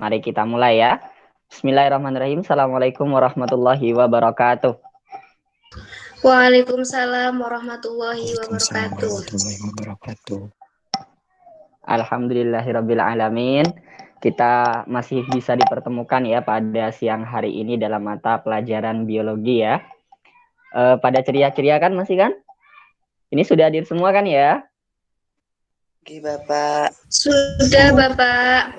Mari kita mulai ya. Bismillahirrahmanirrahim. Assalamualaikum warahmatullahi wabarakatuh. Waalaikumsalam warahmatullahi wabarakatuh. Alhamdulillahirabbil alamin. Kita masih bisa dipertemukan ya pada siang hari ini dalam mata pelajaran biologi ya. Pada ceria-ceria kan masih kan? Ini sudah hadir semua kan ya? Oke, Bapak. Sudah, Bapak.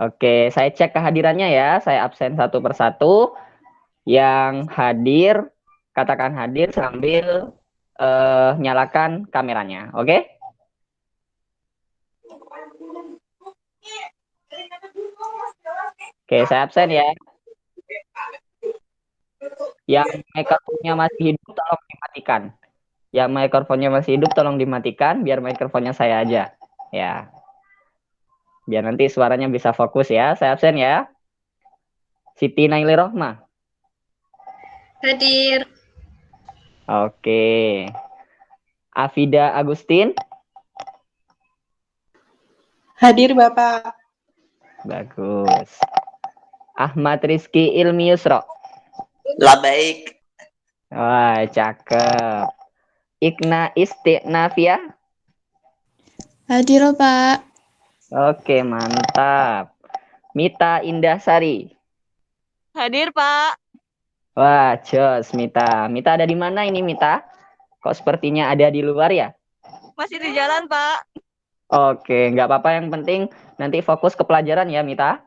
Oke, saya cek kehadirannya ya. Saya absen satu persatu. Yang hadir, katakan hadir sambil nyalakan kameranya. Oke? Oke, saya absen ya. Yang mikrofonnya masih hidup tolong dimatikan. Yang mikrofonnya masih hidup tolong dimatikan biar mikrofonnya saya aja. Ya. Biar nanti suaranya bisa fokus ya. Saya absen ya. Siti Naili Rohmah. Hadir. Oke. Afida Agustin. Hadir, Bapak. Bagus. Ahmad Rizky Ilmi Yusro. Lah baik. Wah, cakep. Ikna Istiqnafia. Hadir, Pak. Oke, mantap. Mita Indahsari. Hadir, Pak. Wah, jos Mita. Mita ada di mana ini, Mita? Kok sepertinya ada di luar ya? Masih di jalan, Pak. Oke, nggak apa-apa. Yang penting nanti fokus ke pelajaran ya, Mita.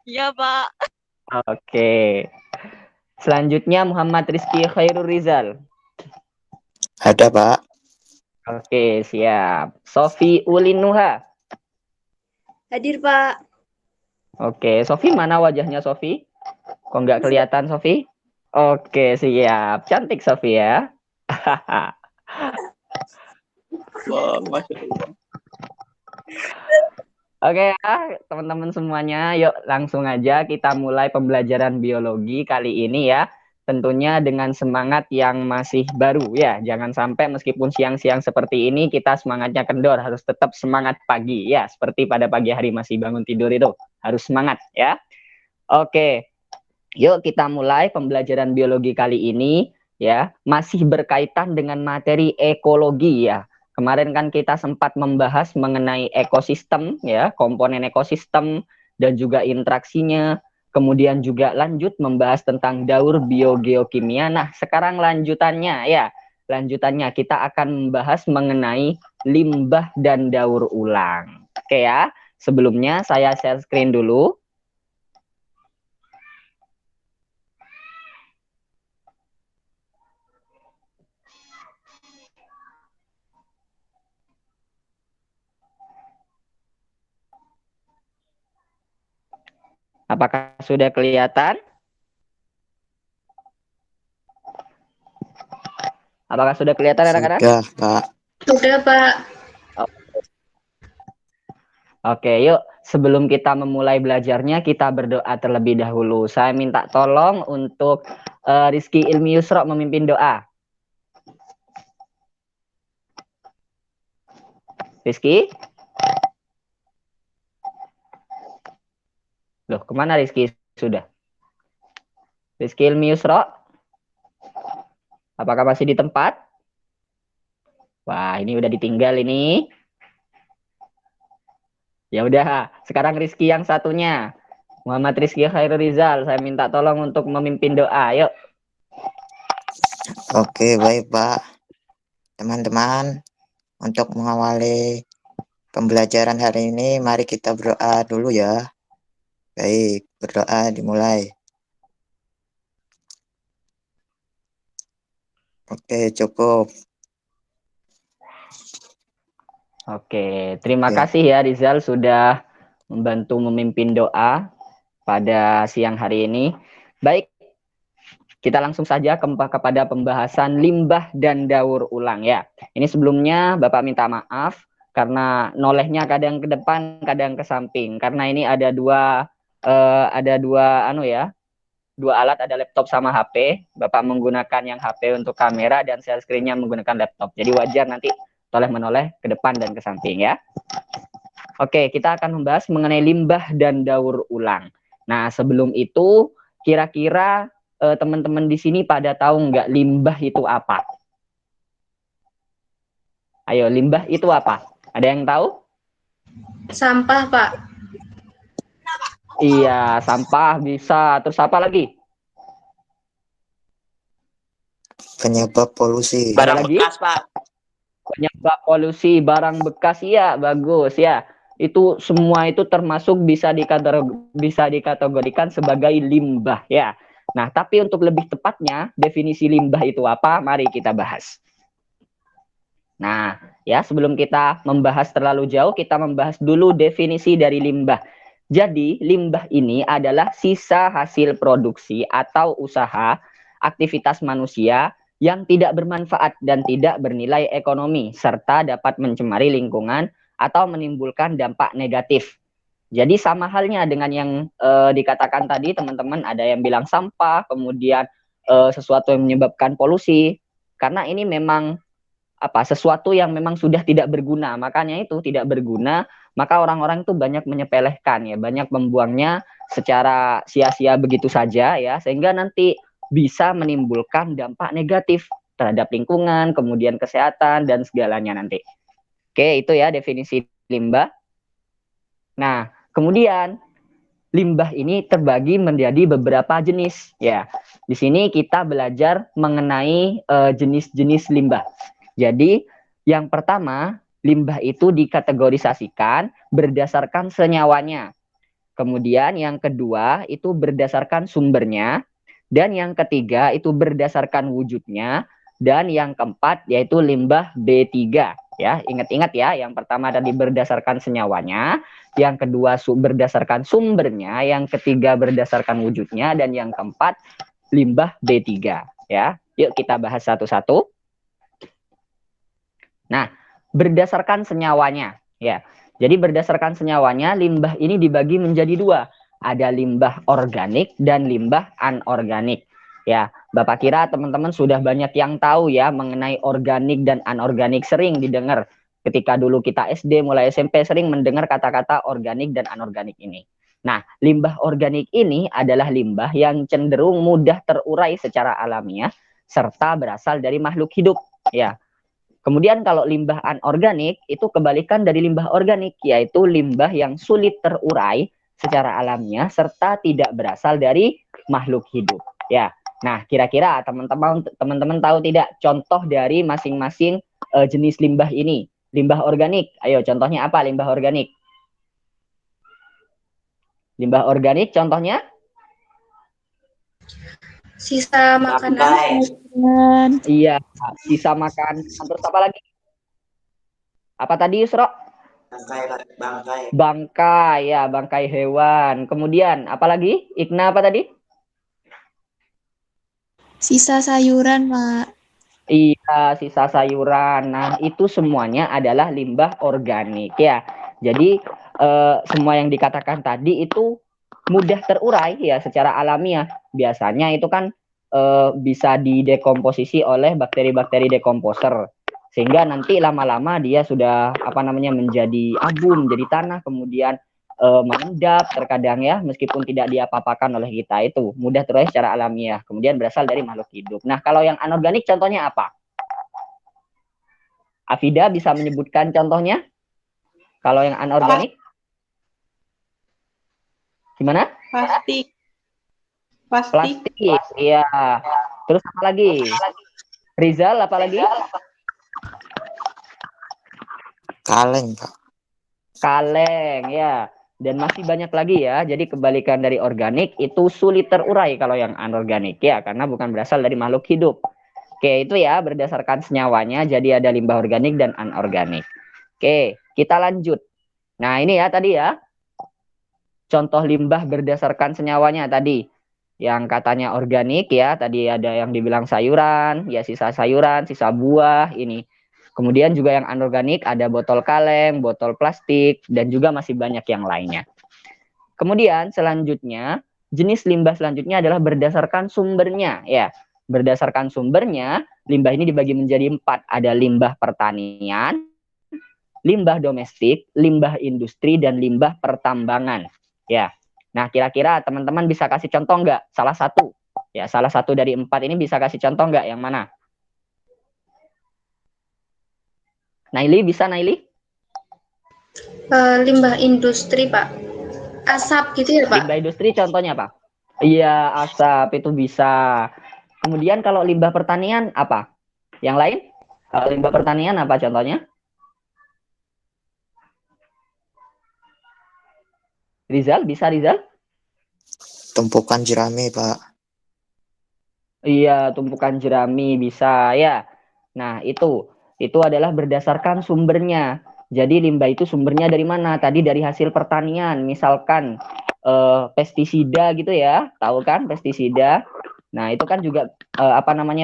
Iya, Pak. Oke. Selanjutnya Muhammad Rizky Khairul Rizal. Ada, Pak. Oke, siap. Sofi Ulinuha. Hadir, Pak. Oke, Sofi mana wajahnya Sofi? Kok nggak kelihatan Sofi? Oke, siap. Cantik Sofi ya. Wah, Masya Allah. Oke ya, teman-teman semuanya, yuk langsung aja kita mulai pembelajaran biologi kali ini ya. Tentunya dengan semangat yang masih baru ya. Jangan sampai meskipun siang-siang seperti ini kita semangatnya kendor, harus tetap semangat pagi ya. Seperti pada pagi hari masih bangun tidur itu, harus semangat ya. Oke, yuk kita mulai pembelajaran biologi kali ini ya. Masih berkaitan dengan materi ekologi ya. Kemarin kan kita sempat membahas mengenai ekosistem ya, komponen ekosistem dan juga interaksinya. Kemudian juga lanjut membahas tentang daur biogeokimia. Nah, sekarang lanjutannya ya. Lanjutannya kita akan membahas mengenai limbah dan daur ulang. Oke ya. Sebelumnya saya share screen dulu. Apakah sudah kelihatan? Apakah sudah kelihatan anak-anak? Sudah, Pak. Sudah, Pak. Oke, yuk sebelum kita memulai belajarnya kita berdoa terlebih dahulu. Saya minta tolong untuk Rizky Ilmi Yusro memimpin doa. Rizky? Loh, kemana Rizky? Sudah. Rizky Ilmi Yusro? Apakah masih di tempat? Wah, ini udah ditinggal ini. Ya udah, sekarang Rizky yang satunya. Muhammad Rizky Khairul Rizal, saya minta tolong untuk memimpin doa. Yuk. Oke, baik, Pak. Teman-teman, untuk mengawali pembelajaran hari ini, mari kita berdoa dulu ya. Baik, berdoa dimulai. Oke, cukup. Oke, terima Ya. kasih ya Rizal sudah membantu memimpin doa pada siang hari ini. Baik, kita langsung saja kepada pembahasan limbah dan daur ulang ya. Ini sebelumnya Bapak minta maaf karena nolehnya kadang ke depan, kadang ke samping. Karena ini ada dua dua alat, ada laptop sama HP. Bapak menggunakan yang HP untuk kamera dan share screen-nya menggunakan laptop. Jadi wajar nanti toleh menoleh ke depan dan ke samping ya. Oke, kita akan membahas mengenai limbah dan daur ulang. Nah, sebelum itu, kira-kira teman-teman di sini pada tahu nggak limbah itu apa? Ayo, limbah itu apa? Ada yang tahu? Sampah, Pak. Iya, sampah bisa. Terus apa lagi? Penyebab polusi. Ada lagi? Penyebab polusi, barang bekas, iya, bagus ya. Itu semua itu termasuk bisa dikategorikan sebagai limbah ya. Nah, tapi untuk lebih tepatnya definisi limbah itu apa? Mari kita bahas. Nah, ya sebelum kita membahas terlalu jauh, kita membahas dulu definisi dari limbah. Jadi, limbah ini adalah sisa hasil produksi atau usaha aktivitas manusia yang tidak bermanfaat dan tidak bernilai ekonomi, serta dapat mencemari lingkungan atau menimbulkan dampak negatif. Jadi sama halnya dengan yang dikatakan tadi, teman-teman, ada yang bilang sampah, kemudian sesuatu yang menyebabkan polusi, karena ini memang sesuatu yang memang sudah tidak berguna. Makanya itu tidak berguna, maka orang-orang itu banyak menyepelekan ya, banyak membuangnya secara sia-sia begitu saja ya, sehingga nanti bisa menimbulkan dampak negatif terhadap lingkungan, kemudian kesehatan dan segalanya nanti. Oke, itu ya definisi limbah. Nah, kemudian limbah ini terbagi menjadi beberapa jenis ya. Di sini kita belajar mengenai jenis-jenis limbah. Jadi, yang pertama, limbah itu dikategorisasikan berdasarkan senyawanya. Kemudian yang kedua itu berdasarkan sumbernya. Dan yang ketiga itu berdasarkan wujudnya. Dan yang keempat yaitu limbah B3. Ya, ingat-ingat ya, yang pertama tadi berdasarkan senyawanya, yang kedua berdasarkan sumbernya, yang ketiga berdasarkan wujudnya, dan yang keempat limbah B3. Ya, yuk kita bahas satu-satu. Nah, berdasarkan senyawanya, ya. Jadi berdasarkan senyawanya, limbah ini dibagi menjadi dua. Ada limbah organik dan limbah anorganik. Ya, Bapak kira teman-teman sudah banyak yang tahu ya mengenai organik dan anorganik, sering didengar. Ketika dulu kita SD, mulai SMP sering mendengar kata-kata organik dan anorganik ini. Nah, limbah organik ini adalah limbah yang cenderung mudah terurai secara alamiah serta berasal dari makhluk hidup, ya. Kemudian kalau limbah anorganik itu kebalikan dari limbah organik, yaitu limbah yang sulit terurai secara alamiah serta tidak berasal dari makhluk hidup. Ya, nah kira-kira teman-teman tahu tidak contoh dari masing-masing jenis limbah ini? Limbah organik, ayo contohnya apa limbah organik? Limbah organik contohnya? Sisa makanan. Iya, sisa makan. Terus apa lagi? Apa tadi Yusro? Bangkai ya, bangkai hewan. Kemudian apa lagi? Ikna apa tadi? Sisa sayuran, Pak. Iya, sisa sayuran. Nah, itu semuanya adalah limbah organik ya. Jadi semua yang dikatakan tadi itu mudah terurai ya secara alamiah. Biasanya itu kan bisa didekomposisi oleh bakteri-bakteri dekomposer. Sehingga nanti lama-lama dia sudah menjadi abu, menjadi tanah, kemudian mengendap terkadang ya, meskipun tidak diapa-apakan oleh kita, itu mudah terurai secara alamiah, kemudian berasal dari makhluk hidup. Nah, kalau yang anorganik contohnya apa? Afida bisa menyebutkan contohnya? Kalau yang anorganik? Gimana? Plastik. Plastik, iya. Terus apa lagi? Rizal, apa lagi? Kaleng, Pak. Kaleng, ya. Dan masih banyak lagi ya. Jadi kebalikan dari organik itu sulit terurai kalau yang anorganik ya, karena bukan berasal dari makhluk hidup. Oke, itu ya berdasarkan senyawanya. Jadi ada limbah organik dan anorganik. Oke, kita lanjut. Nah, ini ya tadi ya. Contoh limbah berdasarkan senyawanya tadi. Yang katanya organik ya, tadi ada yang dibilang sayuran, ya sisa sayuran, sisa buah ini. Kemudian juga yang anorganik ada botol kaleng, botol plastik, dan juga masih banyak yang lainnya. Kemudian selanjutnya, jenis limbah selanjutnya adalah berdasarkan sumbernya. Ya, berdasarkan sumbernya, limbah ini dibagi menjadi 4. Ada limbah pertanian, limbah domestik, limbah industri, dan limbah pertambangan. Ya. Nah, kira-kira teman-teman bisa kasih contoh nggak? Salah satu. Ya, salah satu dari 4 ini bisa kasih contoh nggak? Yang mana? Naili, bisa Naili? Limbah industri, Pak. Asap gitu ya, Pak? Limbah industri contohnya apa? Iya, asap itu bisa. Kemudian kalau limbah pertanian apa? Yang lain? Kalau limbah pertanian apa contohnya? Rizal, bisa Rizal? Tumpukan jerami, Pak. Iya, tumpukan jerami bisa ya. Nah, itu adalah berdasarkan sumbernya. Jadi limbah itu sumbernya dari mana? Tadi dari hasil pertanian, misalkan pestisida gitu ya. Tahu kan pestisida? Nah, itu kan juga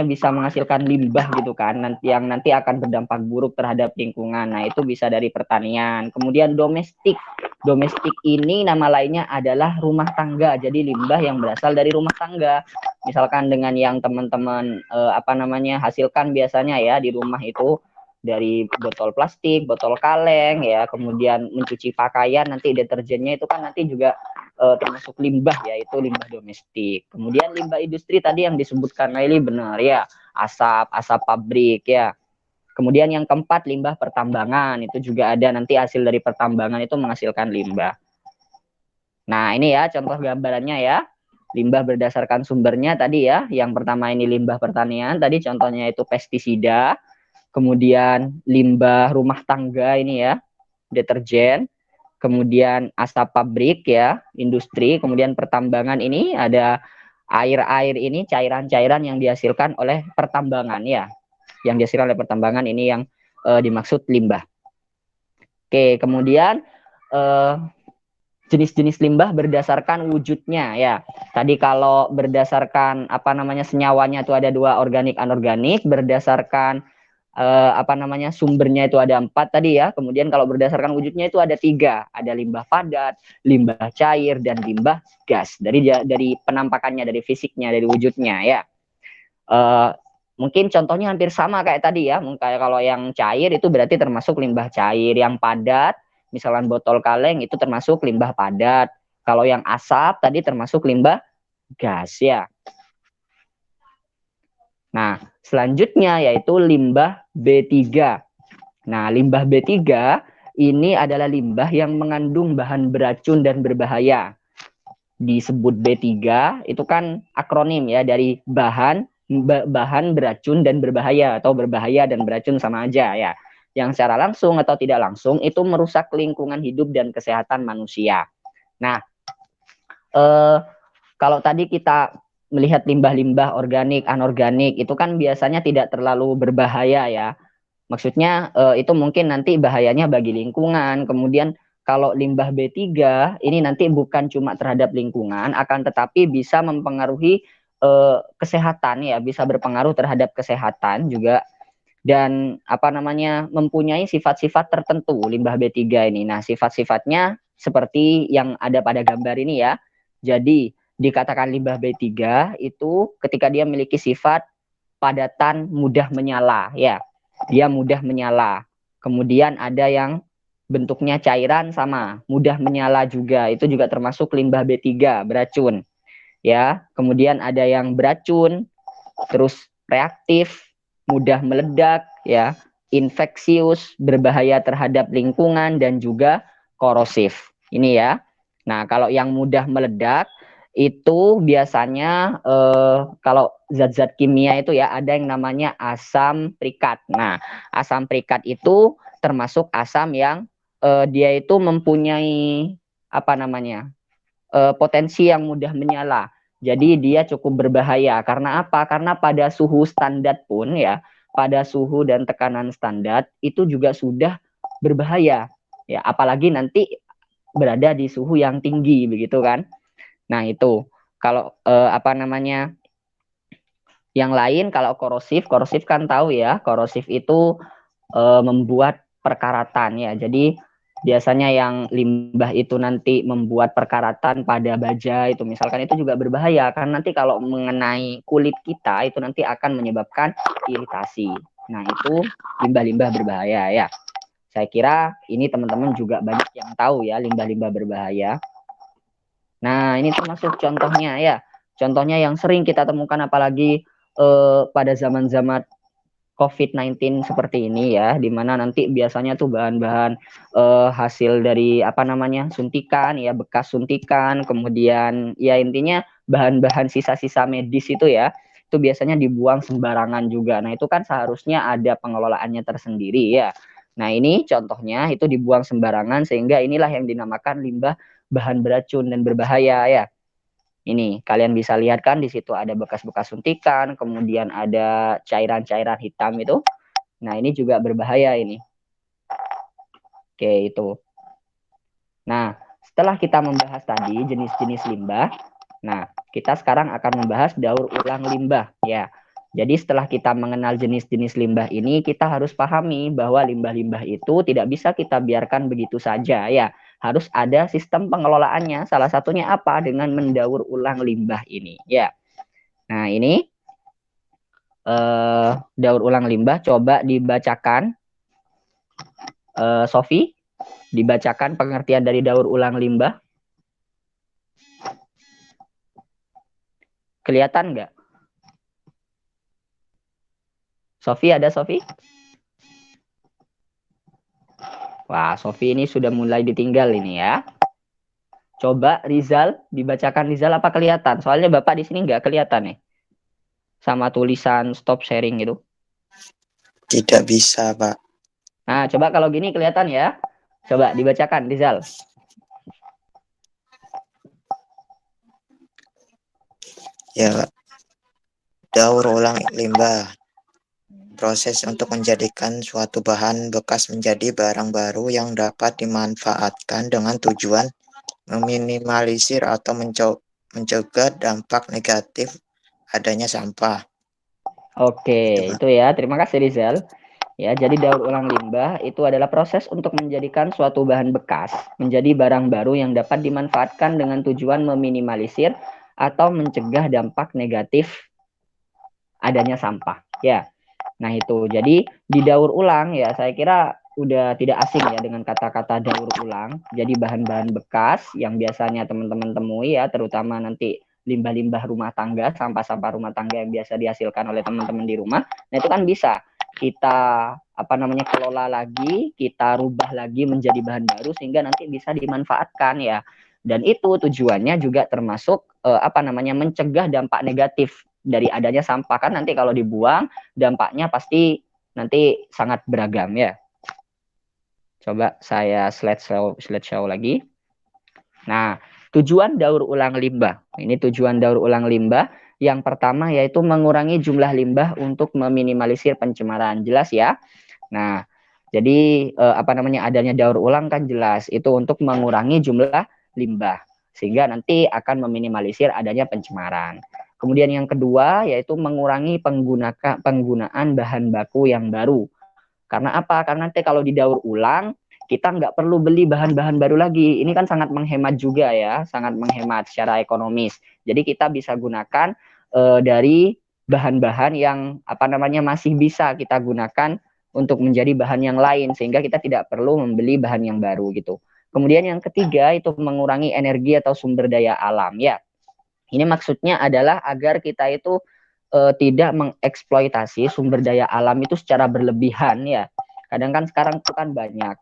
bisa menghasilkan limbah gitu kan, yang nanti akan berdampak buruk terhadap lingkungan. Nah, itu bisa dari pertanian. Kemudian domestik. Domestik ini nama lainnya adalah rumah tangga. Jadi limbah yang berasal dari rumah tangga. Misalkan dengan yang teman-teman hasilkan biasanya ya di rumah itu dari botol plastik, botol kaleng ya, kemudian mencuci pakaian, nanti deterjennya itu kan nanti juga termasuk limbah, yaitu limbah domestik. Kemudian limbah industri tadi yang disebutkan Naili benar ya, asap pabrik ya. Kemudian yang keempat limbah pertambangan, itu juga ada nanti hasil dari pertambangan itu menghasilkan limbah. Nah, ini ya contoh gambarannya ya. Limbah berdasarkan sumbernya tadi ya. Yang pertama ini limbah pertanian, tadi contohnya itu pestisida. Kemudian limbah rumah tangga ini ya, deterjen. Kemudian asap pabrik ya, industri. Kemudian pertambangan ini ada air-air ini, cairan-cairan yang dihasilkan oleh pertambangan ya. Yang dihasilkan oleh pertambangan ini yang dimaksud limbah. Oke, kemudian jenis-jenis limbah berdasarkan wujudnya ya. Tadi kalau berdasarkan senyawanya itu ada 2, organik anorganik, berdasarkan sumbernya itu ada 4 tadi ya. Kemudian kalau berdasarkan wujudnya itu ada 3, ada limbah padat, limbah cair, dan limbah gas. Dari penampakannya, dari fisiknya, dari wujudnya ya. Mungkin contohnya hampir sama kayak tadi ya. Kayak kalau yang cair itu berarti termasuk limbah cair, yang padat misalkan botol kaleng itu termasuk limbah padat. Kalau yang asap tadi termasuk limbah gas ya. Nah, selanjutnya yaitu limbah B3. Nah, limbah B3 ini adalah limbah yang mengandung bahan beracun dan berbahaya. Disebut B3 itu kan akronim ya, dari bahan beracun dan berbahaya, atau berbahaya dan beracun sama aja ya. Yang secara langsung atau tidak langsung itu merusak lingkungan hidup dan kesehatan manusia. Nah, kalau tadi kita melihat limbah-limbah organik, anorganik, itu kan biasanya tidak terlalu berbahaya ya. Maksudnya itu mungkin nanti bahayanya bagi lingkungan. Kemudian kalau limbah B3 ini nanti bukan cuma terhadap lingkungan, akan tetapi bisa mempengaruhi kesehatan ya, bisa berpengaruh terhadap kesehatan juga. Dan mempunyai sifat-sifat tertentu limbah B3 ini. Nah, sifat-sifatnya seperti yang ada pada gambar ini ya. Jadi dikatakan limbah B3 itu ketika dia memiliki sifat padatan mudah menyala ya. Dia mudah menyala. Kemudian ada yang bentuknya cairan sama, mudah menyala juga. Itu juga termasuk limbah B3, beracun. Ya, kemudian ada yang beracun, terus reaktif, mudah meledak ya, infeksius, berbahaya terhadap lingkungan, dan juga korosif. Ini ya. Nah, kalau yang mudah meledak itu biasanya kalau zat-zat kimia itu ya ada yang namanya asam prikat. Nah, asam prikat itu termasuk asam yang dia itu mempunyai potensi yang mudah menyala. Jadi dia cukup berbahaya. Karena apa? Karena pada suhu standar pun ya, pada suhu dan tekanan standar itu juga sudah berbahaya. Ya, apalagi nanti berada di suhu yang tinggi begitu kan. Nah, itu kalau yang lain kalau korosif kan tahu ya, korosif itu membuat perkaratan ya. Jadi biasanya yang limbah itu nanti membuat perkaratan pada baja itu misalkan, itu juga berbahaya karena nanti kalau mengenai kulit kita itu nanti akan menyebabkan iritasi. Nah, itu limbah-limbah berbahaya ya. Saya kira ini teman-teman juga banyak yang tahu ya limbah-limbah berbahaya. Nah, ini termasuk contohnya ya. Contohnya yang sering kita temukan apalagi pada zaman-zaman COVID-19 seperti ini ya, di mana nanti biasanya tuh bahan-bahan hasil dari apa namanya suntikan ya, bekas suntikan, kemudian ya intinya bahan-bahan sisa-sisa medis itu ya, itu biasanya dibuang sembarangan juga. Nah itu kan seharusnya ada pengelolaannya tersendiri ya. Nah ini contohnya itu dibuang sembarangan sehingga inilah yang dinamakan limbah bahan beracun dan berbahaya ya. Ini kalian bisa lihat kan di situ ada bekas-bekas suntikan, kemudian ada cairan-cairan hitam itu. Nah, ini juga berbahaya ini. Oke, itu. Nah, setelah kita membahas tadi jenis-jenis limbah, nah, kita sekarang akan membahas daur ulang limbah ya. Jadi setelah kita mengenal jenis-jenis limbah ini, kita harus pahami bahwa limbah-limbah itu tidak bisa kita biarkan begitu saja ya. Harus ada sistem pengelolaannya. Salah satunya apa? Dengan mendaur ulang limbah ini ya. Nah, ini daur ulang limbah coba dibacakan. Sofi, dibacakan pengertian dari daur ulang limbah. Kelihatan nggak? Sofi, ada Sofi? Wah, Sofi ini sudah mulai ditinggal ini ya. Coba Rizal, dibacakan Rizal apa kelihatan? Soalnya Bapak di sini nggak kelihatan nih. Sama tulisan stop sharing itu. Tidak bisa, Pak. Nah, coba kalau gini kelihatan ya. Coba dibacakan Rizal. Ya, Pak. Daur ulang limbah. Proses untuk menjadikan suatu bahan bekas menjadi barang baru yang dapat dimanfaatkan dengan tujuan meminimalisir atau mencegah dampak negatif adanya sampah. Oke, itu ya. Terima kasih Rizal. Ya, jadi daur ulang limbah itu adalah proses untuk menjadikan suatu bahan bekas menjadi barang baru yang dapat dimanfaatkan dengan tujuan meminimalisir atau mencegah dampak negatif adanya sampah. Ya. Nah, itu. Jadi didaur ulang ya, saya kira udah tidak asing ya dengan kata-kata daur ulang. Jadi bahan-bahan bekas yang biasanya teman-teman temui ya, terutama nanti limbah-limbah rumah tangga, sampah-sampah rumah tangga yang biasa dihasilkan oleh teman-teman di rumah. Nah, itu kan bisa kita apa namanya kelola lagi, kita rubah lagi menjadi bahan baru sehingga nanti bisa dimanfaatkan ya. Dan itu tujuannya juga termasuk apa namanya mencegah dampak negatif dari adanya sampah. Kan nanti kalau dibuang dampaknya pasti nanti sangat beragam ya. Coba saya slideshow lagi. Nah, tujuan daur ulang limbah. Ini tujuan daur ulang limbah. Yang pertama yaitu mengurangi jumlah limbah untuk meminimalisir pencemaran. Jelas ya. Nah, jadi apa namanya adanya daur ulang kan jelas itu untuk mengurangi jumlah limbah sehingga nanti akan meminimalisir adanya pencemaran. Kemudian yang kedua yaitu mengurangi penggunaan bahan baku yang baru. Karena apa? Karena nanti kalau didaur ulang kita nggak perlu beli bahan-bahan baru lagi. Ini kan sangat menghemat juga ya, sangat menghemat secara ekonomis. Jadi kita bisa gunakan dari bahan-bahan yang apa namanya masih bisa kita gunakan untuk menjadi bahan yang lain sehingga kita tidak perlu membeli bahan yang baru gitu. Kemudian yang ketiga itu mengurangi energi atau sumber daya alam ya. Ini maksudnya adalah agar kita itu tidak mengeksploitasi sumber daya alam itu secara berlebihan ya. Kadang kan sekarang itu kan banyak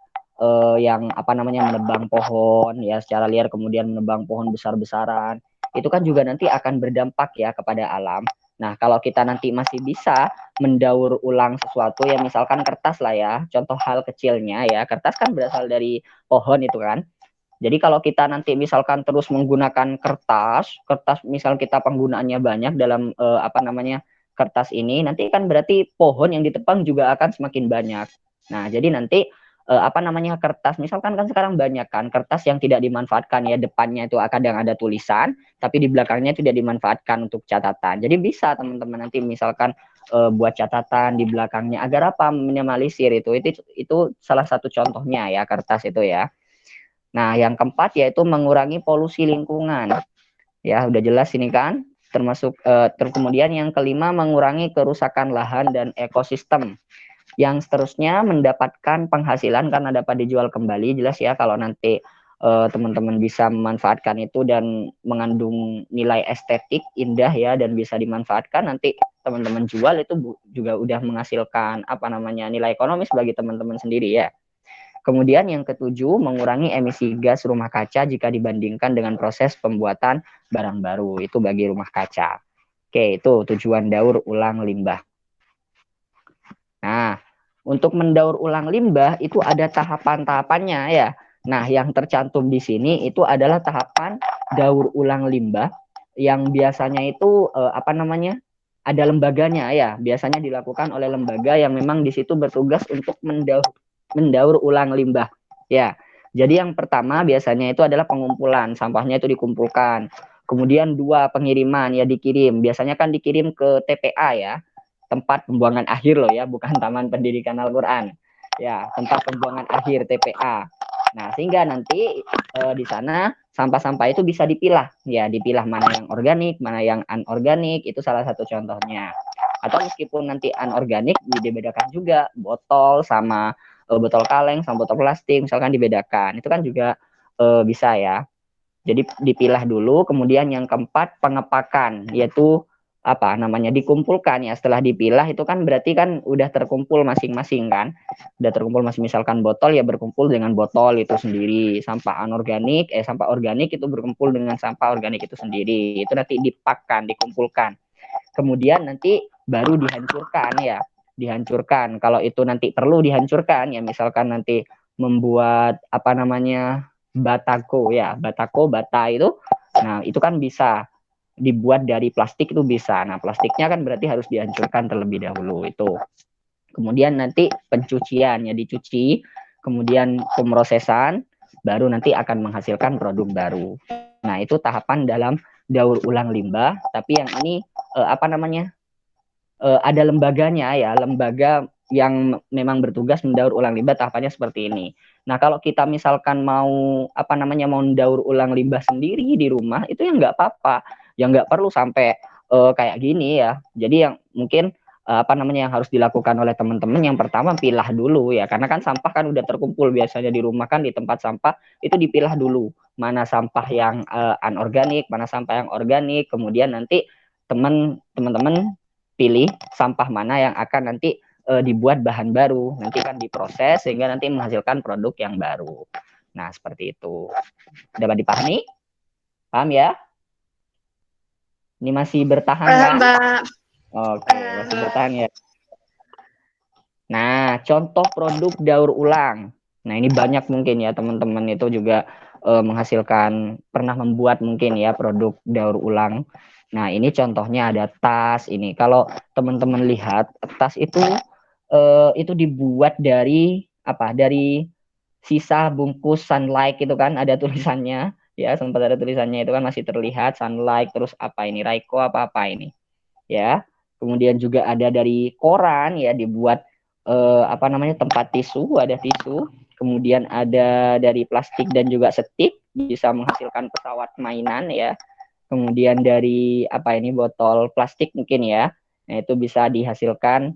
yang apa namanya menebang pohon ya secara liar kemudian menebang pohon besar-besaran. Itu kan juga nanti akan berdampak ya kepada alam. Nah, kalau kita nanti masih bisa mendaur ulang sesuatu ya misalkan kertas lah ya, contoh hal kecilnya ya, kertas kan berasal dari pohon itu kan. Jadi kalau kita nanti misalkan terus menggunakan kertas misal kita penggunaannya banyak dalam apa namanya kertas ini, nanti kan berarti pohon yang ditebang juga akan semakin banyak. Nah, jadi nanti apa namanya kertas, misalkan kan sekarang banyak kan kertas yang tidak dimanfaatkan ya, depannya itu kadang ada tulisan, tapi di belakangnya tidak dimanfaatkan untuk catatan. Jadi bisa teman-teman nanti misalkan buat catatan di belakangnya agar apa minimalisir itu salah satu contohnya ya kertas itu ya. Nah, yang keempat yaitu mengurangi polusi lingkungan. Ya, udah jelas ini kan. Termasuk kemudian yang kelima mengurangi kerusakan lahan dan ekosistem. Yang seterusnya mendapatkan penghasilan karena dapat dijual kembali, jelas ya kalau nanti teman-teman bisa memanfaatkan itu dan mengandung nilai estetik indah ya dan bisa dimanfaatkan, nanti teman-teman jual itu juga udah menghasilkan apa namanya nilai ekonomis bagi teman-teman sendiri ya. Kemudian yang ketujuh, mengurangi emisi gas rumah kaca jika dibandingkan dengan proses pembuatan barang baru, itu bagi rumah kaca. Oke, itu tujuan daur ulang limbah. Nah, untuk mendaur ulang limbah itu ada tahapan-tahapannya ya. Nah, yang tercantum di sini itu adalah tahapan daur ulang limbah yang biasanya itu apa namanya? Ada lembaganya ya. Biasanya dilakukan oleh lembaga yang memang di situ bertugas untuk mendaur ulang limbah. Ya. Jadi yang pertama biasanya itu adalah pengumpulan, sampahnya itu dikumpulkan. Kemudian 2, pengiriman ya dikirim. Biasanya kan dikirim ke TPA ya. Tempat pembuangan akhir loh ya, bukan Taman Pendidikan Al-Qur'an. Ya, tempat pembuangan akhir TPA. Nah, sehingga nanti di sana sampah-sampah itu bisa dipilah. Ya, dipilah mana yang organik, mana yang anorganik, itu salah satu contohnya. Atau meskipun nanti anorganik dibedakan juga botol sama botol kaleng sama botol plastik misalkan dibedakan. Itu kan juga bisa ya. Jadi dipilah dulu, kemudian yang keempat pengepakan, yaitu apa namanya dikumpulkan ya. Setelah dipilah itu kan berarti kan udah terkumpul masing-masing kan, udah terkumpul masing misalkan botol ya berkumpul dengan botol itu sendiri, sampah anorganik sampah organik itu berkumpul dengan sampah organik itu sendiri, itu nanti dipakkan dikumpulkan, kemudian nanti baru dihancurkan ya, dihancurkan kalau itu nanti perlu dihancurkan ya, misalkan nanti membuat apa namanya batako ya, batako bata itu, nah itu kan bisa dibuat dari plastik itu bisa. Nah, plastiknya kan berarti harus dihancurkan terlebih dahulu itu. Kemudian nanti pencucian ya, dicuci, kemudian pemrosesan, baru nanti akan menghasilkan produk baru. Nah, itu tahapan dalam daur ulang limbah, tapi yang ini apa namanya? Ada lembaganya ya, lembaga yang memang bertugas mendaur ulang limbah, tahapannya seperti ini. Nah, kalau kita misalkan mau apa namanya mau mendaur ulang limbah sendiri di rumah itu ya nggak apa-apa, ya nggak perlu sampai kayak gini ya. Jadi yang mungkin apa namanya yang harus dilakukan oleh teman-teman yang pertama pilah dulu ya, karena kan sampah kan udah terkumpul biasanya di rumah kan di tempat sampah itu dipilah dulu mana sampah yang anorganik, mana sampah yang organik, kemudian nanti teman-teman pilih sampah mana yang akan nanti dibuat bahan baru, nanti kan diproses sehingga nanti menghasilkan produk yang baru. Nah, seperti itu. Dapat dipahami? Paham ya? Ini masih bertahan kan? Mbak. Oke, masih bertahan ya. Nah, contoh produk daur ulang. Nah, ini banyak mungkin ya teman-teman itu juga menghasilkan, pernah membuat mungkin ya produk daur ulang. Nah, ini contohnya ada tas ini. Kalau teman-teman lihat, tas itu dibuat dari apa? Dari sisa bungkus Sunlight itu kan ada tulisannya ya, sempat ada tulisannya itu kan masih terlihat Sunlight, terus apa ini Raiko apa ini ya. Kemudian juga ada dari koran ya, dibuat apa namanya tempat tisu, ada tisu. Kemudian ada dari plastik dan juga setik, bisa menghasilkan pesawat mainan ya. Kemudian dari apa ini botol plastik mungkin ya. Nah, itu bisa dihasilkan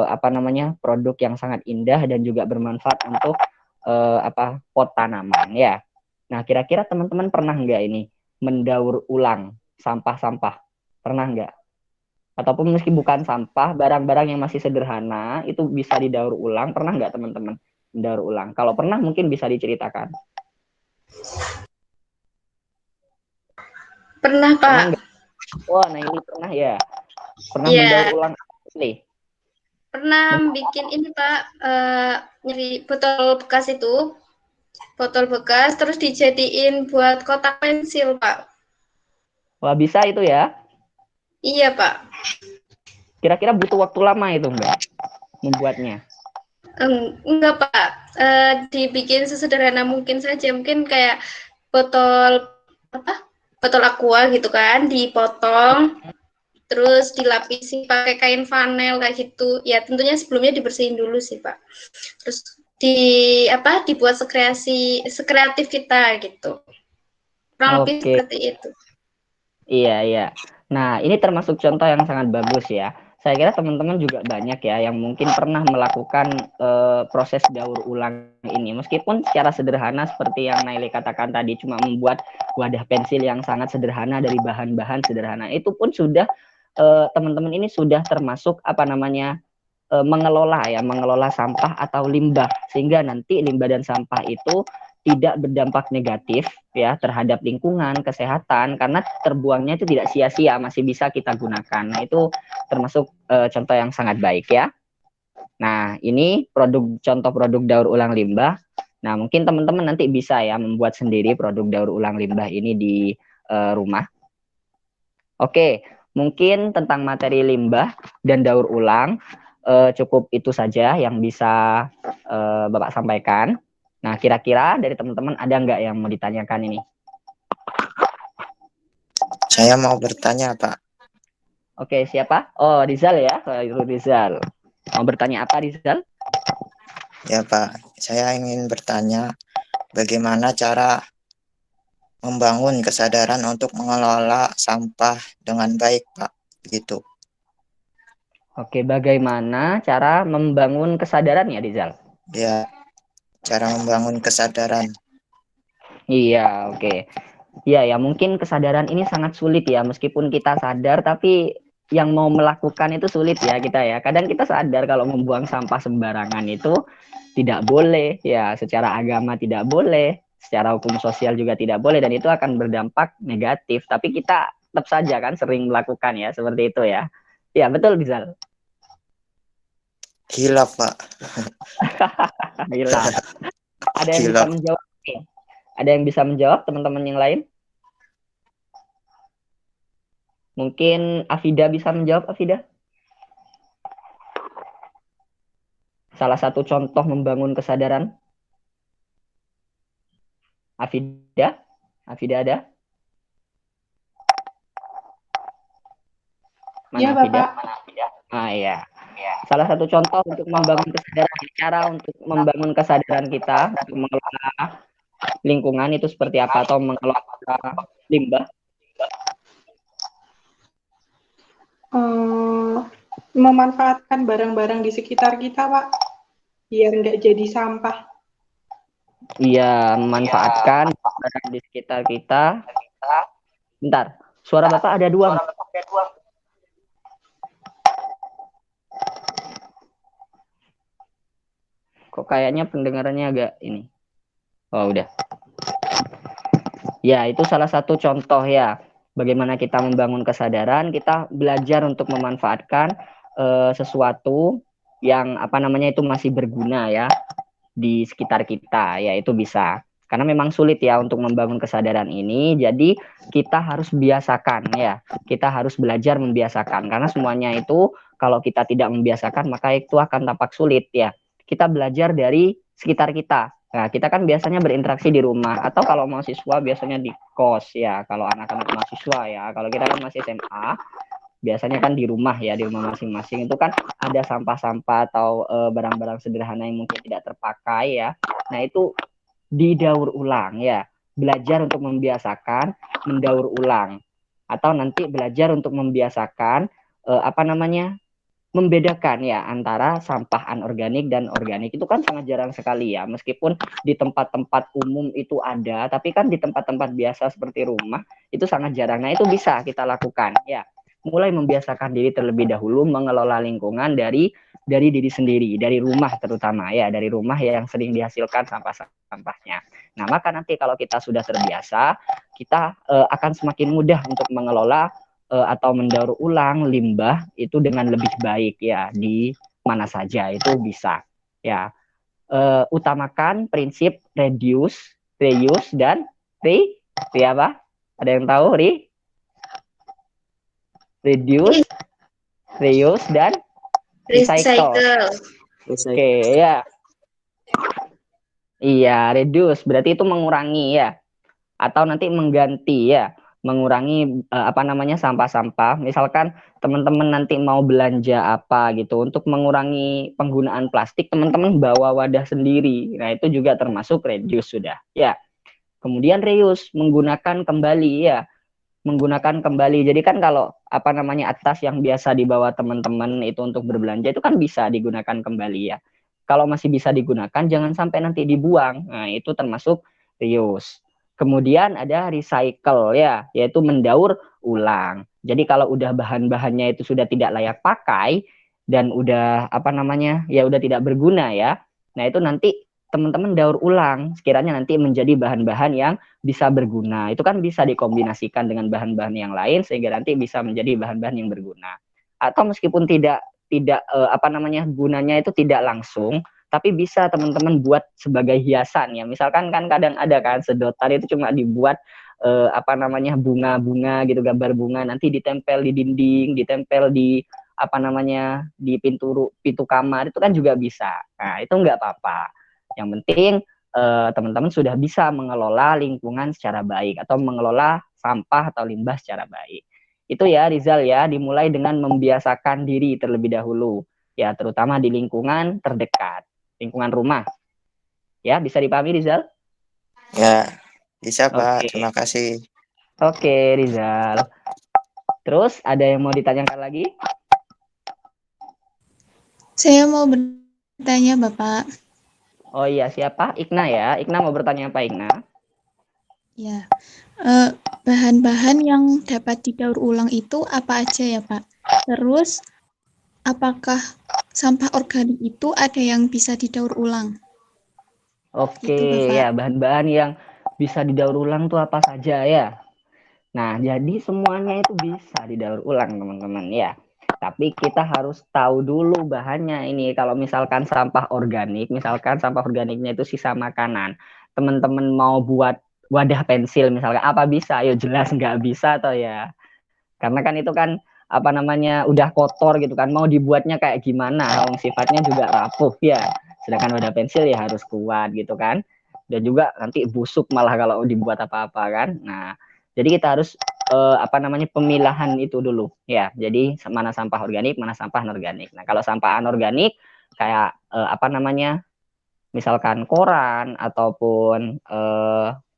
apa namanya produk yang sangat indah dan juga bermanfaat untuk apa pot tanaman ya. Nah, kira-kira teman-teman pernah nggak ini mendaur ulang sampah-sampah? Pernah nggak? Ataupun meski bukan sampah, barang-barang yang masih sederhana itu bisa didaur ulang. Pernah nggak teman-teman mendaur ulang? Kalau pernah mungkin bisa diceritakan. Pernah, Pak. Pernah nggak? Wah, nah ini pernah ya. Pernah mendaur ulang nih. Pernah bikin ini, Pak, nyari botol bekas itu. Botol bekas terus dijadiin buat kotak pensil, Pak. Wah, bisa itu ya? Iya, Pak. Kira-kira butuh waktu lama itu enggak membuatnya? Enggak, Pak. Dibikin sesederhana mungkin saja. Mungkin kayak botol botol aqua gitu kan, dipotong, terus dilapisi pakai kain fanel kayak gitu. Ya tentunya sebelumnya dibersihin dulu sih, Pak. Terus dibuat sekreatif kita gitu. Kurang lebih seperti itu. Iya. Nah, ini termasuk contoh yang sangat bagus ya. saya kira teman-teman juga banyak ya yang mungkin pernah melakukan proses daur ulang ini. Meskipun secara sederhana seperti yang Naili katakan tadi, cuma membuat wadah pensil yang sangat sederhana dari bahan-bahan sederhana, itu pun sudah teman-teman ini sudah termasuk apa namanya mengelola sampah atau limbah, sehingga nanti limbah dan sampah itu tidak berdampak negatif ya terhadap lingkungan, kesehatan, karena terbuangnya itu tidak sia-sia, masih bisa kita gunakan. Nah, itu termasuk contoh yang sangat baik ya. Nah, ini contoh produk daur ulang limbah. Nah, mungkin teman-teman nanti bisa ya membuat sendiri produk daur ulang limbah ini di rumah. Oke, mungkin tentang materi limbah dan daur ulang cukup itu saja yang bisa Bapak sampaikan. Nah, kira-kira dari teman-teman ada nggak yang mau ditanyakan ini? Saya mau bertanya, Pak. Oke, siapa? Oh, Rizal ya, Rizal. Mau bertanya apa, Rizal? Ya, Pak. Saya ingin bertanya bagaimana cara membangun kesadaran untuk mengelola sampah dengan baik, Pak. Begitu. Oke, bagaimana cara membangun kesadaran ya, Rizal? Ya, cara membangun kesadaran. Iya, oke. Iya, ya mungkin kesadaran ini sangat sulit ya, meskipun kita sadar, tapi yang mau melakukan itu sulit ya kita ya. Kadang kita sadar kalau membuang sampah sembarangan itu tidak boleh, ya secara agama tidak boleh, secara hukum sosial juga tidak boleh, dan itu akan berdampak negatif. Tapi kita tetap saja kan sering melakukan ya, seperti itu ya. Ya, betul, Rizal. Hilaf, Pak. Gila. Ada yang bisa Hilaf. menjawab nih? Ada yang bisa menjawab teman-teman yang lain? Mungkin Afida bisa menjawab, Afida? Salah satu contoh membangun kesadaran. Afida? Afida ada? Mana Ya, Afida? Bapak. Ah, iya. Salah satu contoh untuk membangun kesadaran, cara untuk membangun kesadaran kita untuk mengelola lingkungan itu seperti apa, atau mengelola limbah. Memanfaatkan barang-barang di sekitar kita, Pak, biar nggak jadi sampah. Iya, memanfaatkan barang di sekitar kita. Bentar, suara Bapak ada dua. Kok kayaknya pendengarannya agak ini. Oh, udah. Ya, itu salah satu contoh ya. Bagaimana kita membangun kesadaran, kita belajar untuk memanfaatkan sesuatu yang apa namanya itu masih berguna ya di sekitar kita, ya itu bisa. Karena memang sulit ya untuk membangun kesadaran ini, jadi kita harus biasakan ya. Kita harus belajar membiasakan, karena semuanya itu kalau kita tidak membiasakan maka itu akan tampak sulit ya. Kita belajar dari sekitar kita. Nah, kita kan biasanya berinteraksi di rumah, atau kalau mahasiswa biasanya di kos ya, kalau anak-anak mahasiswa ya. Kalau kita kan masih SMA, biasanya kan di rumah ya, di rumah masing-masing itu kan ada sampah-sampah atau barang-barang sederhana yang mungkin tidak terpakai ya. Nah, itu didaur ulang ya. Belajar untuk membiasakan mendaur ulang, atau nanti belajar untuk membiasakan apa namanya? Membedakan ya antara sampah anorganik dan organik. Itu kan sangat jarang sekali ya, meskipun di tempat-tempat umum itu ada, tapi kan di tempat-tempat biasa seperti rumah itu sangat jarang. Nah, itu bisa kita lakukan ya, mulai membiasakan diri terlebih dahulu mengelola lingkungan dari diri sendiri, dari rumah terutama ya, dari rumah yang sering dihasilkan sampah-sampahnya. Nah, maka nanti kalau kita sudah terbiasa, kita akan semakin mudah untuk mengelola atau mendaur ulang limbah itu dengan lebih baik ya, di mana saja itu bisa ya. Utamakan prinsip reduce, reuse, dan apa? Ada yang tahu reduce, reuse, dan recycle. Oke ya. Iya, reduce berarti itu mengurangi ya, atau nanti mengganti ya, mengurangi apa namanya sampah-sampah. Misalkan teman-teman nanti mau belanja apa gitu, untuk mengurangi penggunaan plastik, teman-teman bawa wadah sendiri. Nah, itu juga termasuk reduce sudah ya. Kemudian reuse, menggunakan kembali ya, menggunakan kembali. Jadi kan kalau apa namanya atas yang biasa dibawa teman-teman itu untuk berbelanja itu kan bisa digunakan kembali ya. Kalau masih bisa digunakan jangan sampai nanti dibuang. Nah, itu termasuk reuse. Kemudian ada recycle ya, yaitu mendaur ulang. Jadi kalau udah bahan-bahannya itu sudah tidak layak pakai dan udah apa namanya ya udah tidak berguna ya. Nah, itu nanti teman-teman daur ulang sekiranya nanti menjadi bahan-bahan yang bisa berguna. Itu kan bisa dikombinasikan dengan bahan-bahan yang lain sehingga nanti bisa menjadi bahan-bahan yang berguna. Atau meskipun tidak apa namanya gunanya itu tidak langsung, tapi bisa teman-teman buat sebagai hiasan ya. Misalkan kan kadang ada kan sedotan itu cuma dibuat apa namanya bunga-bunga gitu, gambar bunga nanti ditempel di dinding, ditempel di apa namanya di pintu kamar itu kan juga bisa. Nah, itu nggak apa-apa. Yang penting teman-teman sudah bisa mengelola lingkungan secara baik atau mengelola sampah atau limbah secara baik. Itu ya Rizal ya, dimulai dengan membiasakan diri terlebih dahulu. Ya, terutama di lingkungan terdekat, lingkungan rumah. Ya, bisa dipahami Rizal? Ya, bisa Pak. Oke. Terima kasih. Oke, Rizal. Terus ada yang mau ditanyakan lagi? Saya mau bertanya, Bapak. Oh iya, siapa? Ikna ya. Ikna mau bertanya apa, Ikna? Ya, bahan-bahan yang dapat didaur ulang itu apa aja ya, Pak? Terus, apakah sampah organik itu ada yang bisa didaur ulang? Oke, Gitu, Bapak. ya bahan-bahan yang bisa didaur ulang tuh apa saja ya? Nah, jadi semuanya itu bisa didaur ulang, teman-teman ya. Tapi kita harus tahu dulu bahannya ini. Kalau misalkan sampah organik, misalkan sampah organiknya itu sisa makanan. Teman-teman mau buat wadah pensil misalkan, apa bisa? Ayo jelas nggak bisa atau ya. Karena kan itu kan apa namanya udah kotor gitu kan. Mau dibuatnya kayak gimana? Sifatnya juga rapuh ya. Sedangkan wadah pensil ya harus kuat gitu kan. Dan juga nanti busuk malah kalau dibuat apa-apa kan. Nah, jadi kita harus apa namanya pemilahan itu dulu ya. Jadi mana sampah organik, mana sampah anorganik. Nah, kalau sampah anorganik kayak apa namanya misalkan koran ataupun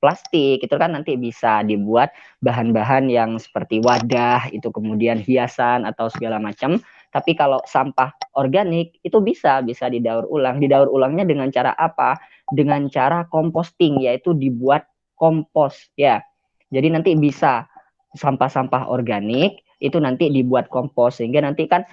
plastik itu kan nanti bisa dibuat bahan-bahan yang seperti wadah itu kemudian hiasan atau segala macam. Tapi kalau sampah organik itu bisa didaur ulang. Didaur ulangnya dengan cara apa? Dengan cara composting yaitu dibuat kompos ya. Jadi nanti bisa sampah-sampah organik itu nanti dibuat kompos sehingga nanti kan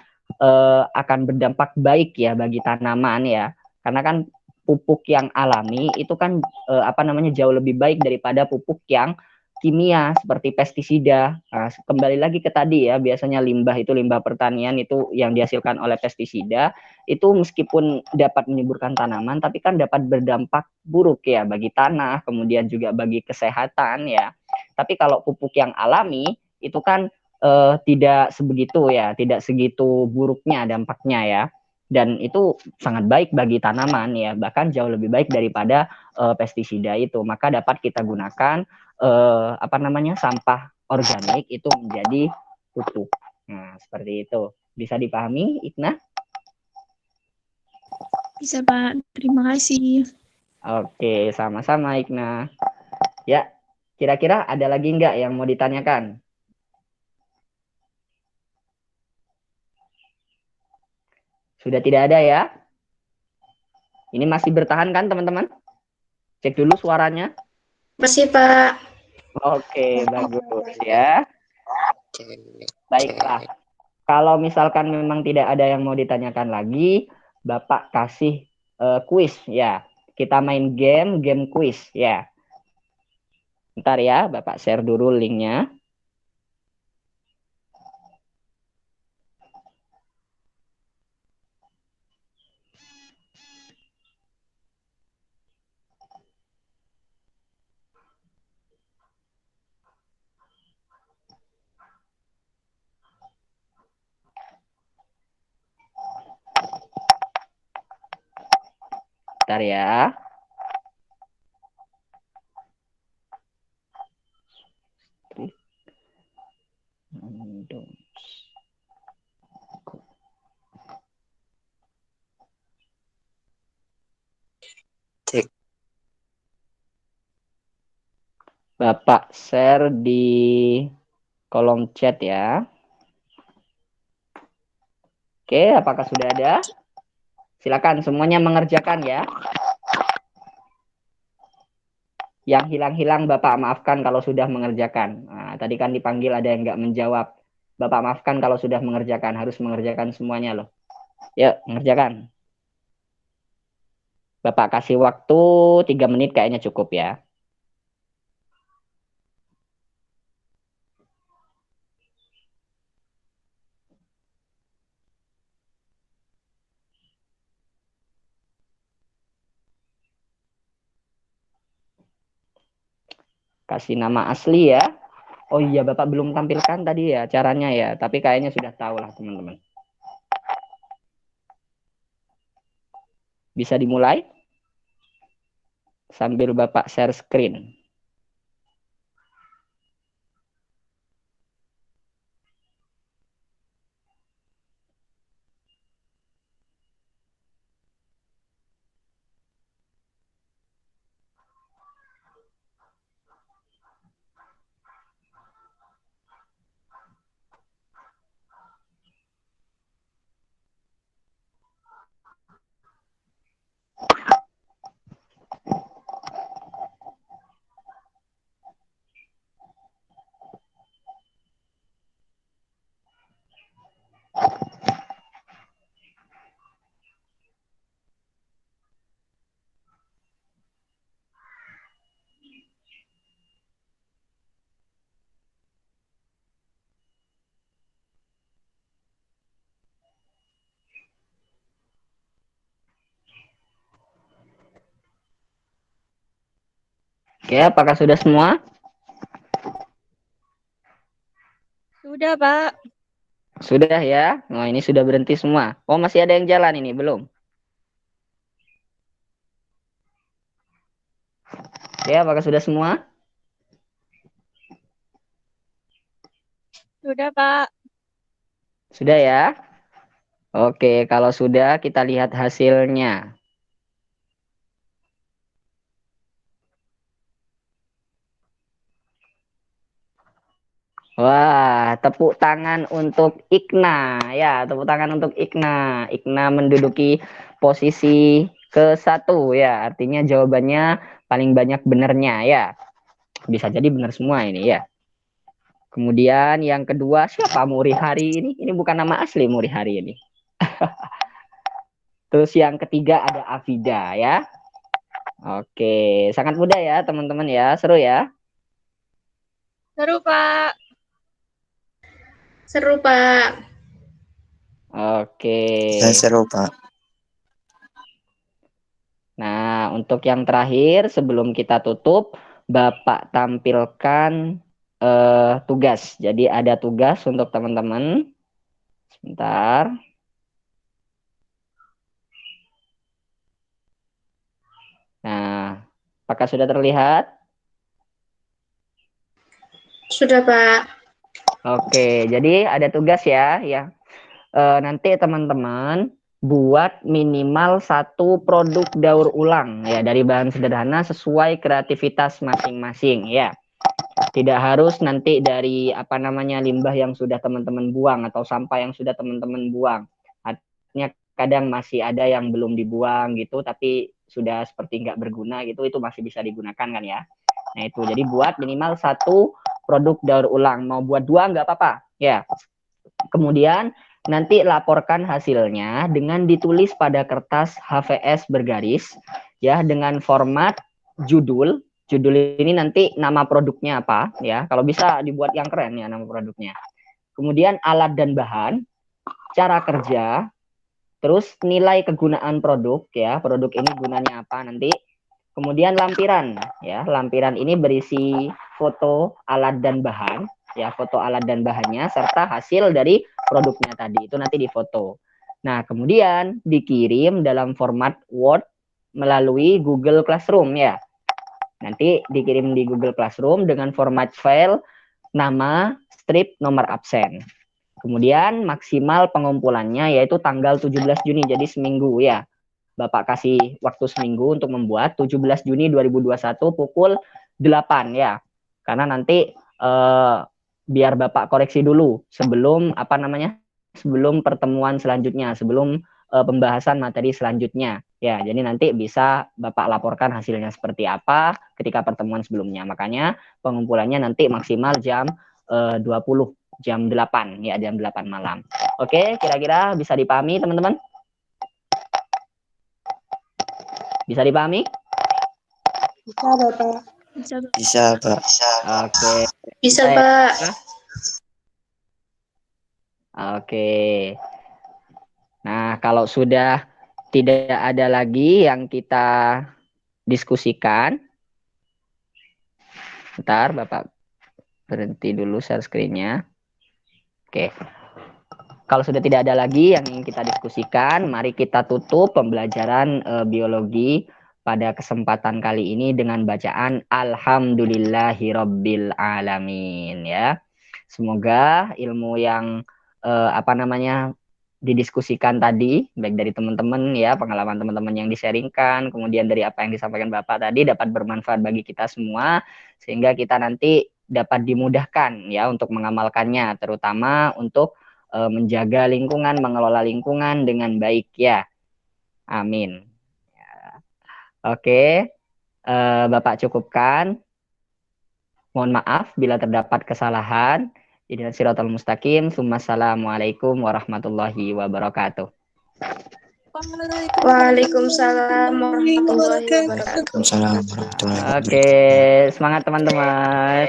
akan berdampak baik ya bagi tanaman ya. Karena kan pupuk yang alami itu kan apa namanya jauh lebih baik daripada pupuk yang kimia seperti pestisida. Nah, kembali lagi ke tadi ya, biasanya limbah itu limbah pertanian itu yang dihasilkan oleh pestisida itu meskipun dapat menyuburkan tanaman tapi kan dapat berdampak buruk ya bagi tanah, kemudian juga bagi kesehatan ya. Tapi kalau pupuk yang alami itu kan tidak sebegitu ya, tidak segitu buruknya dampaknya ya dan itu sangat baik bagi tanaman ya bahkan jauh lebih baik daripada pestisida itu maka dapat kita gunakan apa namanya sampah organik itu menjadi pupuk. Nah seperti itu bisa dipahami Ikna? Bisa, Pak. Terima kasih. Oke sama-sama Ikna ya. Kira-kira ada lagi nggak yang mau ditanyakan? Sudah tidak ada ya? Ini masih bertahan kan teman-teman? Cek dulu suaranya. Masih, Pak. Oke, bagus ya. Baiklah. Kalau misalkan memang tidak ada yang mau ditanyakan lagi, Bapak kasih kuis ya. Kita main game kuis ya. Ntar ya, Bapak share dulu linknya. Ntar ya. Cek. Bapak share di kolom chat ya. Oke, apakah sudah ada? Silakan semuanya mengerjakan ya. Yang hilang-hilang Bapak maafkan kalau sudah mengerjakan. Nah, tadi kan dipanggil ada yang nggak menjawab. Bapak maafkan kalau sudah mengerjakan. Harus mengerjakan semuanya loh. Yuk, mengerjakan. Bapak kasih waktu 3 menit kayaknya cukup ya. Kasih nama asli ya. Oh iya, Bapak belum tampilkan tadi ya caranya ya. Tapi kayaknya sudah tahu lah teman-teman. Bisa dimulai? Sambil Bapak share screen. Oke, apakah sudah semua? Sudah, Pak. Sudah ya. Nah, ini sudah berhenti semua. Oh, masih ada yang jalan ini, belum? Oke, apakah sudah semua? Sudah, Pak. Sudah ya? Oke, kalau sudah kita lihat hasilnya. Wah, tepuk tangan untuk Ikna. Ya, tepuk tangan untuk Ikna. Ikna menduduki posisi ke-1 ya. Artinya jawabannya paling banyak benernya ya. Bisa jadi benar semua ini ya. Kemudian yang kedua, siapa Muri Hari ini? Ini bukan nama asli Muri Hari ini. Terus yang ketiga ada Afida ya. Oke, sangat mudah ya teman-teman ya. Seru ya. Seru, Pak. Seru, Pak. Oke. Ya, seru, Pak. Nah, untuk yang terakhir sebelum kita tutup, Bapak tampilkan tugas. Jadi ada tugas untuk teman-teman. Sebentar. Nah, apakah sudah terlihat? Sudah, Pak. Oke, jadi ada tugas ya. Nanti teman-teman buat minimal 1 produk daur ulang ya dari bahan sederhana sesuai kreativitas masing-masing ya. Tidak harus nanti dari limbah yang sudah teman-teman buang atau sampah yang sudah teman-teman buang. Artinya kadang masih ada yang belum dibuang gitu tapi sudah seperti nggak berguna gitu, itu masih bisa digunakan kan ya. Nah itu, jadi buat minimal 1 produk daur ulang, mau buat 2 nggak apa-apa ya. Kemudian nanti laporkan hasilnya dengan ditulis pada kertas HVS bergaris ya, dengan format judul. Judul ini nanti nama produknya apa ya, kalau bisa dibuat yang keren ya nama produknya. Kemudian alat dan bahan, cara kerja, terus nilai kegunaan produk ya, produk ini gunanya apa nanti. Kemudian lampiran ya, lampiran ini berisi foto alat dan bahan ya, foto alat dan bahannya serta hasil dari produknya tadi itu nanti difoto. Nah, kemudian dikirim dalam format Word melalui Google Classroom ya. Nanti dikirim di Google Classroom dengan format file, nama, strip, nomor absen. Kemudian maksimal pengumpulannya yaitu tanggal 17 Juni, jadi seminggu ya. Bapak kasih waktu seminggu untuk membuat 17 Juni 2021 pukul 8 ya. Karena nanti biar Bapak koreksi dulu sebelum sebelum pertemuan selanjutnya, sebelum pembahasan materi selanjutnya. Ya, jadi nanti bisa Bapak laporkan hasilnya seperti apa ketika pertemuan sebelumnya. Makanya pengumpulannya nanti maksimal jam 20, jam 8, ya jam 8 malam. Oke, kira-kira bisa dipahami teman-teman? Bisa dipahami? Bisa, Bapak. Bisa, Pak. Bisa, Pak. Oke. Bisa, Baik. Pak. Oke. Nah, kalau sudah tidak ada lagi yang kita diskusikan, bentar Bapak berhenti dulu share screen-nya. Oke. Kalau sudah tidak ada lagi yang ingin kita diskusikan, mari kita tutup pembelajaran biologi pada kesempatan kali ini dengan bacaan Alhamdulillahirabbil alamin ya. Semoga ilmu yang didiskusikan tadi, baik dari teman-teman ya, pengalaman teman-teman yang di-sharingkan, kemudian dari apa yang disampaikan Bapak tadi dapat bermanfaat bagi kita semua, sehingga kita nanti dapat dimudahkan ya untuk mengamalkannya, terutama untuk menjaga lingkungan, mengelola lingkungan dengan baik ya. Amin. Oke, Bapak cukupkan. Mohon maaf bila terdapat kesalahan. Ihdinas siratal mustaqim. Assalamualaikum warahmatullahi wabarakatuh. Waalaikumsalam warahmatullahi wabarakatuh. Waalaikumsalam warahmatullahi wabarakatuh. Oke, semangat teman-teman.